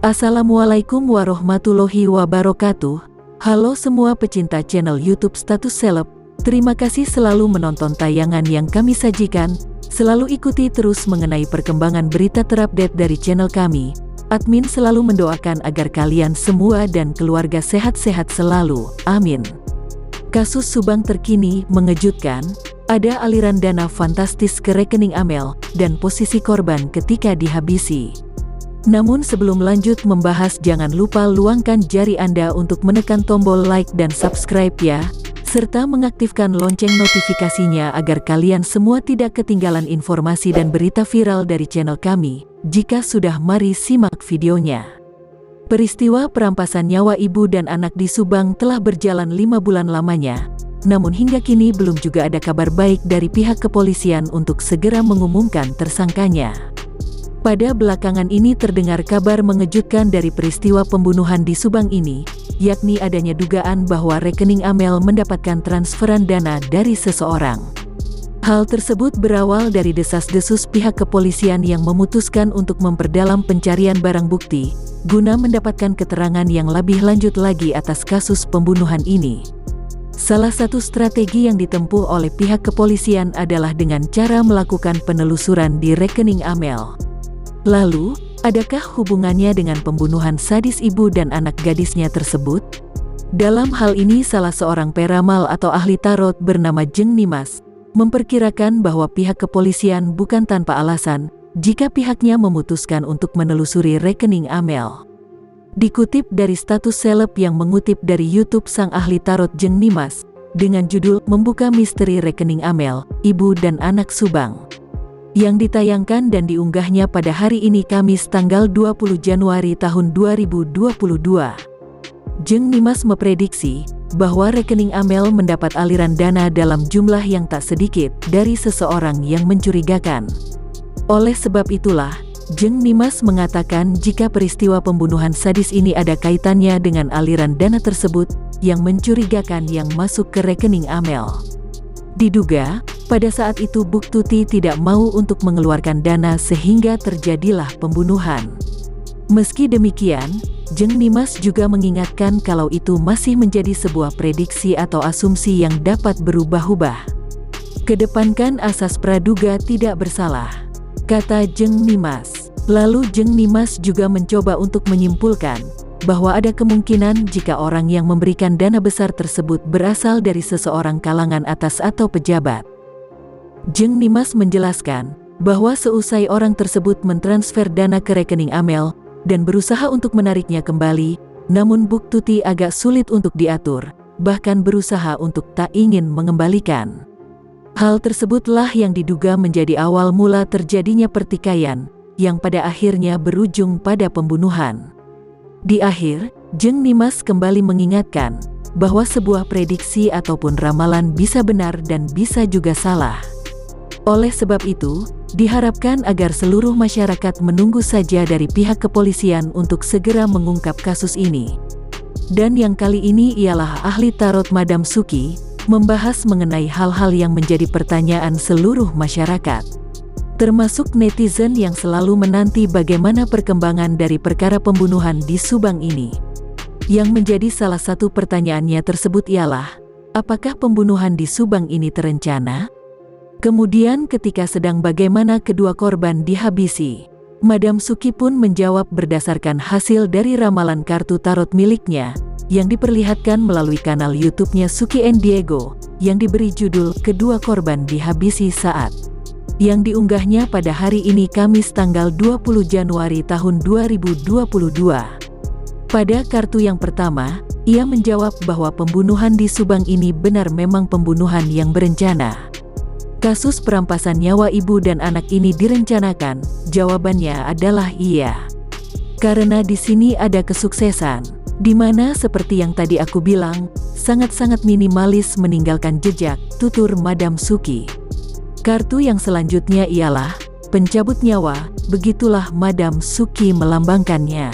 Assalamualaikum warahmatullahi wabarakatuh. Halo semua pecinta channel YouTube Status Seleb. Terima kasih selalu menonton tayangan yang kami sajikan. Selalu ikuti terus mengenai perkembangan berita terupdate dari channel kami. Admin selalu mendoakan agar kalian semua dan keluarga sehat-sehat selalu. Amin. Kasus Subang terkini mengejutkan. Ada aliran dana fantastis ke rekening Amel dan posisi korban ketika dihabisi. Namun sebelum lanjut membahas, jangan lupa luangkan jari Anda untuk menekan tombol like dan subscribe ya, serta mengaktifkan lonceng notifikasinya agar kalian semua tidak ketinggalan informasi dan berita viral dari channel kami. Jika sudah, mari simak videonya. Peristiwa perampasan nyawa ibu dan anak di Subang telah berjalan 5 bulan lamanya. Namun hingga kini belum juga ada kabar baik dari pihak kepolisian untuk segera mengumumkan tersangkanya. Pada belakangan ini terdengar kabar mengejutkan dari peristiwa pembunuhan di Subang ini, yakni adanya dugaan bahwa rekening Amel mendapatkan transferan dana dari seseorang. Hal tersebut berawal dari desas-desus pihak kepolisian yang memutuskan untuk memperdalam pencarian barang bukti, guna mendapatkan keterangan yang lebih lanjut lagi atas kasus pembunuhan ini. Salah satu strategi yang ditempuh oleh pihak kepolisian adalah dengan cara melakukan penelusuran di rekening Amel. Lalu, adakah hubungannya dengan pembunuhan sadis ibu dan anak gadisnya tersebut? Dalam hal ini salah seorang peramal atau ahli tarot bernama Jeng Nimas memperkirakan bahwa pihak kepolisian bukan tanpa alasan jika pihaknya memutuskan untuk menelusuri rekening Amel. Dikutip dari Status Seleb yang mengutip dari YouTube sang ahli tarot Jeng Nimas dengan judul Membuka Misteri Rekening Amel, Ibu dan Anak Subang, yang ditayangkan dan diunggahnya pada hari ini Kamis tanggal 20 Januari tahun 2022. Jeng Nimas memprediksi bahwa rekening Amel mendapat aliran dana dalam jumlah yang tak sedikit dari seseorang yang mencurigakan. Oleh sebab itulah, Jeng Nimas mengatakan jika peristiwa pembunuhan sadis ini ada kaitannya dengan aliran dana tersebut yang mencurigakan yang masuk ke rekening Amel. Diduga, pada saat itu Bu Tuti tidak mau untuk mengeluarkan dana sehingga terjadilah pembunuhan. Meski demikian, Jeng Nimas juga mengingatkan kalau itu masih menjadi sebuah prediksi atau asumsi yang dapat berubah-ubah. Kedepankan asas praduga tidak bersalah, kata Jeng Nimas. Lalu Jeng Nimas juga mencoba untuk menyimpulkan bahwa ada kemungkinan jika orang yang memberikan dana besar tersebut berasal dari seseorang kalangan atas atau pejabat. Jeng Nimas menjelaskan bahwa seusai orang tersebut mentransfer dana ke rekening Amel dan berusaha untuk menariknya kembali, namun Bu Tuti agak sulit untuk diatur, bahkan berusaha untuk tak ingin mengembalikan. Hal tersebutlah yang diduga menjadi awal mula terjadinya pertikaian, yang pada akhirnya berujung pada pembunuhan. Di akhir, Jeng Nimas kembali mengingatkan bahwa sebuah prediksi ataupun ramalan bisa benar dan bisa juga salah. Oleh sebab itu, diharapkan agar seluruh masyarakat menunggu saja dari pihak kepolisian untuk segera mengungkap kasus ini. Dan yang kali ini ialah ahli tarot Madam Suki, membahas mengenai hal-hal yang menjadi pertanyaan seluruh masyarakat, termasuk netizen yang selalu menanti bagaimana perkembangan dari perkara pembunuhan di Subang ini. Yang menjadi salah satu pertanyaannya tersebut ialah, apakah pembunuhan di Subang ini terencana? Kemudian ketika sedang bagaimana kedua korban dihabisi, Madam Suki pun menjawab berdasarkan hasil dari ramalan kartu tarot miliknya, yang diperlihatkan melalui kanal YouTube-nya Suki and Diego, yang diberi judul Kedua Korban Dihabisi Saat, yang diunggahnya pada hari ini Kamis tanggal 20 Januari tahun 2022. Pada kartu yang pertama, ia menjawab bahwa pembunuhan di Subang ini benar memang pembunuhan yang berencana. Kasus perampasan nyawa ibu dan anak ini direncanakan, jawabannya adalah iya. Karena di sini ada kesuksesan, di mana seperti yang tadi aku bilang, sangat-sangat minimalis meninggalkan jejak, tutur Madam Suki. Kartu yang selanjutnya ialah pencabut nyawa, begitulah Madam Suki melambangkannya,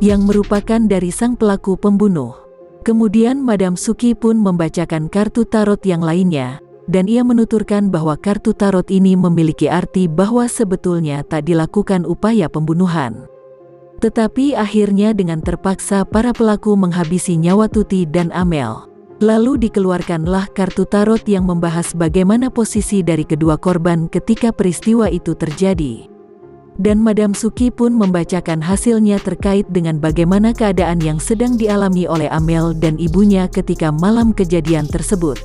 yang merupakan dari sang pelaku pembunuh. Kemudian Madam Suki pun membacakan kartu tarot yang lainnya, dan ia menuturkan bahwa kartu tarot ini memiliki arti bahwa sebetulnya tak dilakukan upaya pembunuhan. Tetapi akhirnya dengan terpaksa para pelaku menghabisi nyawa Tuti dan Amel. Lalu dikeluarkanlah kartu tarot yang membahas bagaimana posisi dari kedua korban ketika peristiwa itu terjadi. Dan Madam Suki pun membacakan hasilnya terkait dengan bagaimana keadaan yang sedang dialami oleh Amel dan ibunya ketika malam kejadian tersebut.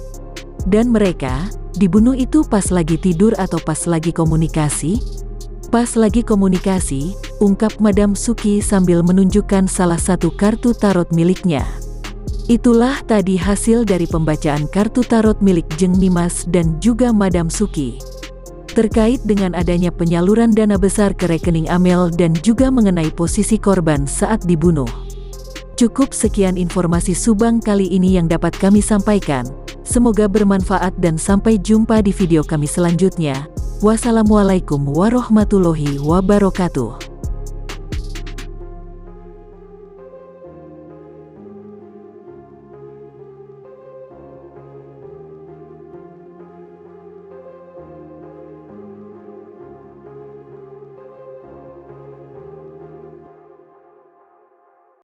Dan mereka dibunuh itu pas lagi tidur atau pas lagi komunikasi? Pas lagi komunikasi, ungkap Madam Suki sambil menunjukkan salah satu kartu tarot miliknya. Itulah tadi hasil dari pembacaan kartu tarot milik Jeng Nimas dan juga Madam Suki. Terkait dengan adanya penyaluran dana besar ke rekening Amel dan juga mengenai posisi korban saat dibunuh. Cukup sekian informasi Subang kali ini yang dapat kami sampaikan. Semoga bermanfaat dan sampai jumpa di video kami selanjutnya. Wassalamualaikum warahmatullahi wabarakatuh.